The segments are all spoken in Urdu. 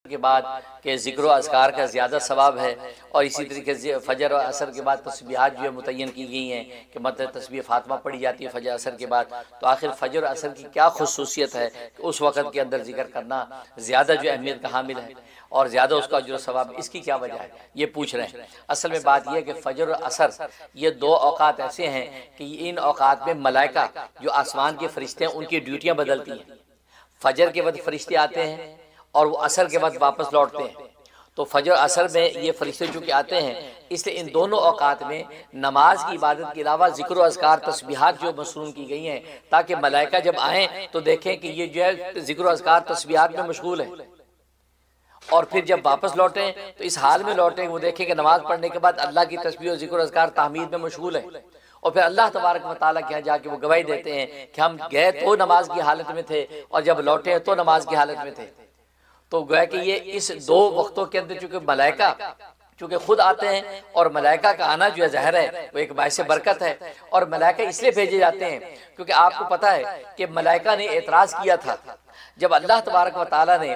کے بعد کہ ذکر و اذکار کا زیادہ ثواب ہے، اور اسی طریقے سے فجر و عصر کے بعد تسبیحات جو ہے متعین کی گئی ہیں کہ مطلب تسبیح فاطمہ پڑھی جاتی ہے فجر عصر کے بعد. تو آخر فجر و عصر کی کیا خصوصیت ہے کہ اس وقت کے اندر ذکر کرنا زیادہ جو اہمیت کا حامل ہے اور زیادہ اس کا اجر و ثواب، اس کی کیا وجہ ہے یہ پوچھ رہے ہیں. اصل میں بات یہ ہے کہ فجر و عصر یہ دو اوقات ایسے ہیں کہ ان اوقات میں ملائکہ جو آسمان کے فرشتے ہیں ان کی ڈیوٹیاں بدلتی ہیں. فجر کے وقت فرشتے آتے ہیں اور وہ عصر کے وقت واپس لوٹتے ہیں. تو فجر عصر میں یہ فرشتے چونکہ آتے ہیں، اس لیے ان دونوں اوقات میں نماز کی عبادت کے علاوہ ذکر و اذکار تسبیحات جو مصنون کی گئی ہیں تاکہ ملائکہ جب آئیں تو دیکھیں کہ یہ جو ہے ذکر و اذکار تسبیحات میں مشغول ہے، اور پھر جب واپس لوٹیں تو اس حال میں لوٹیں وہ دیکھیں کہ نماز پڑھنے کے بعد اللہ کی تسبیح و ذکر و اذکار تحمید میں مشغول ہے. اور پھر اللہ تبارک و تعالیٰ کے یہاں جا کے وہ گواہی دیتے ہیں کہ ہم گئے تو نماز کی حالت میں تھے اور جب لوٹے تو نماز کی حالت میں تھے. تو گویا کہ یہ اس دو وقتوں کے اندر چونکہ ملائکہ چونکہ خود آتے ہیں، اور ملائکہ کا آنا جو ہے ظاہر ہے وہ ایک باعث برکت ہے، اور ملائکہ اس لیے بھیجے جاتے ہیں کیونکہ آپ کو پتہ ہے کہ ملائکہ نے اعتراض کیا تھا جب اللہ تبارک و تعالیٰ نے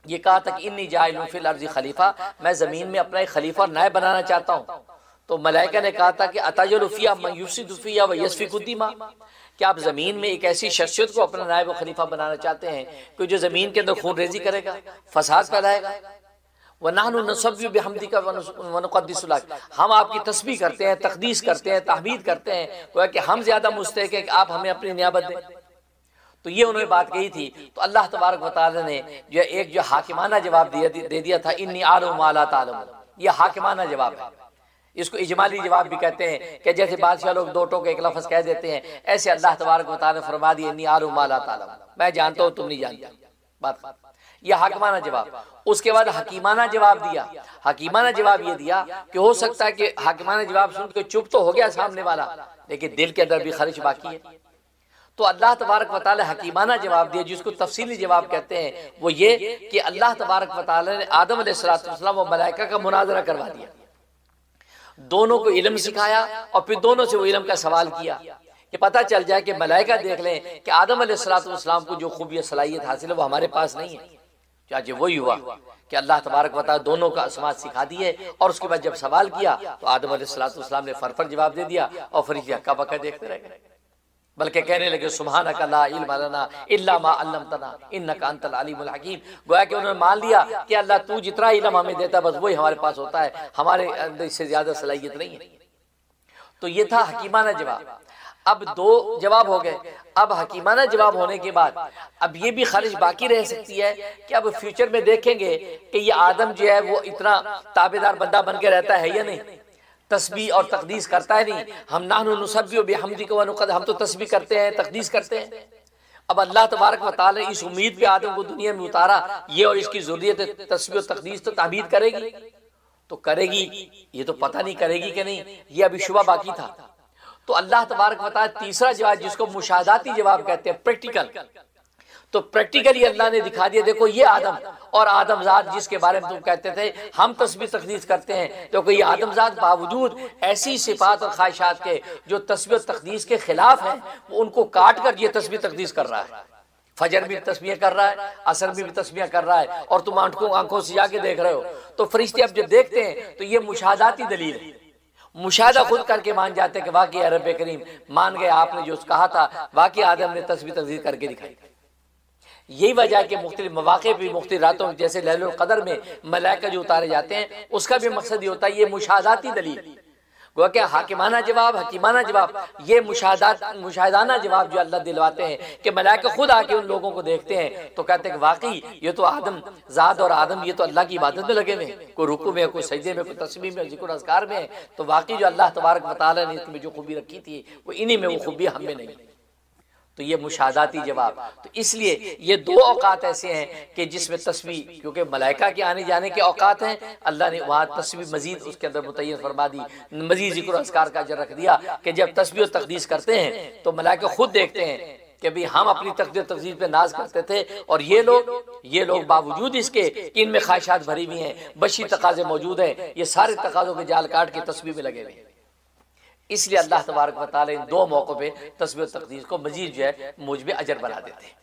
یہ کہا تھا کہ انی جاعل فی الارض خلیفہ، میں زمین میں اپنا ایک خلیفہ اور نائب بنانا چاہتا ہوں. تو ملائکہ نے کہا تھا کہ اتجعل فیہا من یفسد فیہا ویسفک الدماء، کہ آپ زمین میں ایک ایسی شخصیت کو اپنا نائب و خلیفہ بنانا چاہتے ہیں کہ جو زمین کے اندر خون ریزی کرے گا، فساد پھیلائے گا. وَنَحْنُ نُسَبِّحُ بِحَمْدِكَ وَنُقَدِّسُ لَكَ، ہم آپ کی تسبیح کرتے ہیں، تقدیس کرتے ہیں، تحمید کرتے ہیں، وہ ہے کہ ہم زیادہ مستحق ہیں کہ آپ ہمیں اپنی نیابت دیں. تو یہ انہوں نے بات کہی تھی. تو اللہ تبارک و تعالی نے جو ایک جو حاکمانہ جواب دے دیا تھا، انی اعلم ما لا تعلمون، یہ حاکمانہ جواب ہے. اس کو اجمالی جواب بھی کہتے ہیں کہ جیسے بادشاہ لوگ دو ٹوک ایک لفظ کہہ دیتے ہیں، ایسے اللہ تبارک و تعالی نے فرما دیا انی اعلم ما لا تعلمون، میں جانتا ہوں تم نہیں جانتے. بات یہ حاکمانہ جواب. اس کے بعد حکیمانہ جواب دیا. حکیمانہ جواب یہ دیا کہ ہو سکتا ہے کہ حکیمانہ جواب سن کے چپ تو ہو گیا سامنے والا، لیکن دل کے اندر بھی خرچ باقی ہے. تو اللہ تبارک و تعالی حکیمانہ جواب دیا جس کو تفصیلی جواب کہتے ہیں، وہ یہ کہ اللہ تبارک و تعالی نے آدم علیہ السلام و ملائکہ کا مناظرہ کروا دیا، دونوں کو علم سکھایا اور پھر دونوں سے وہ علم کا سوال کیا کہ پتہ چل جائے کہ ملائکہ دیکھ لیں کہ آدم علیہ السلام کو جو خوبی صلاحیت حاصل ہے وہ ہمارے پاس نہیں ہے. چاہے وہی ہوا کہ اللہ تبارک و تعالی دونوں کا اسماء سکھا دیے، اور اس کے بعد جب سوال کیا تو آدم علیہ السلام نے فر جواب دے دیا اور فرشتے ہکا بکا دیکھتے رہ گئے، بلکہ کہنے لگے سبحانک لا علم لنا الا ما علمتنا انک انت العلیم الحکیم. گویا کہ انہوں نے مان لیا کہ اللہ تو جتنا علم ہمیں دیتا بس وہی ہمارے پاس ہوتا ہے، ہمارے اندر اس سے زیادہ صلاحیت نہیں ہے. تو یہ تھا حکیمانہ جواب. اب دو جواب ہو گئے. اب حکیمانہ جواب ہونے کے بعد اب یہ بھی خارج باقی رہ سکتی ہے کہ اب فیوچر میں دیکھیں گے کہ یہ آدم جو ہے وہ اتنا تابعدار بندہ بن کے رہتا ہے یا نہیں، تسبیح اور تقدیس کرتا ہے نہیں. ہم نحن نسبح بحمدک ونقدس، ہم تو تسبیح کرتے ہیں، تقدیس کرتے ہیں. اب اللہ تبارک و تعالی اس امید پہ آدم کو دنیا میں اتارا، یہ اور اس کی ذریت تسبیح و تقدیس تو تعبید کرے گی، تو کرے گی، یہ تو پتہ نہیں کرے گی کہ نہیں، یہ ابھی شبہ باقی تھا. تو اللہ تبارک و تعالی تیسرا جواب جس کو مشاہداتی جواب کہتے ہیں، پریکٹیکل، تو پریکٹیکلی اللہ نے دکھا دیا دیکھو یہ آدم اور آدم ذات جس کے بارے میں تم کہتے تھے ہم تسبیح تقدیس کرتے ہیں، تو یہ آدم ذات باوجود ایسی صفات اور خواہشات کے جو تسبیح و تقدیس کے خلاف ہیں وہ ان کو کاٹ کر یہ تسبیح تقدیس کر رہا ہے. فجر بھی تسبیح کر رہا ہے، عصر بھی تسبیح کر رہا ہے، اور تم آنکھوں سے جا کے دیکھ رہے ہو. تو فرشتے اب جو دیکھتے ہیں تو یہ مشاہداتی دلیل ہے، مشاہدہ خود کر کے مان جاتے ہیں کہ واقعی رب کریم مان گئے، آپ نے جو کہا تھا واقعی آدم نے تسبیح تقدیس کر کے دکھائی. یہی وجہ ہے کہ مختلف مواقع بھی مختلف راتوں جیسے لیلۃ القدر میں ملائکہ جو اتارے جاتے ہیں اس کا بھی مقصد یہ ہوتا ہے یہ مشاہداتی دلیل. گویا کہ حاکمانہ جواب، حکیمانہ جواب، یہ مشاہدانہ جواب جو اللہ دلواتے ہیں کہ ملائکہ خود آ کے ان لوگوں کو دیکھتے ہیں تو کہتے ہیں کہ واقعی یہ تو آدم ذات اور آدم یہ تو اللہ کی عبادت میں لگے ہوئے ہیں، کوئی رکوع میں، کوئی سجدے میں، کوئی تسبیح میں، ذکر و اذکار میں ہے. تو واقعی جو اللہ تبارک و تعالی نے اس میں جو خوبی رکھی تھی وہ انہی میں، وہ خوبی ہم میں نہیں. تو یہ مشاہداتی جواب. تو اس لیے یہ دو اوقات ایسے ہیں کہ جس میں تسبیح، کیونکہ ملائکہ کے آنے جانے کے اوقات ہیں، اللہ نے وہاں تسبیح مزید اس کے اندر متعین فرما دی، مزید ذکر و اذکار کا اجر رکھ دیا کہ جب تسبیح و تقدیس کرتے ہیں تو ملائکہ خود دیکھتے ہیں کہ بھی ہم اپنی تقدیر تقدیس پہ ناز کرتے تھے، اور یہ لوگ باوجود اس کے کہ ان میں خواہشات بھری ہوئی ہیں، بشی تقاضے موجود ہیں، یہ سارے تقاضوں کے جال کاٹ کے تسبیح میں لگے ہوئے ہیں. اس لیے اللہ تبارک و تعالی ان دو موقعوں پہ تسبیح و تقدیس کو مزید جو ہے موجب اجر بنا دیتے ہیں.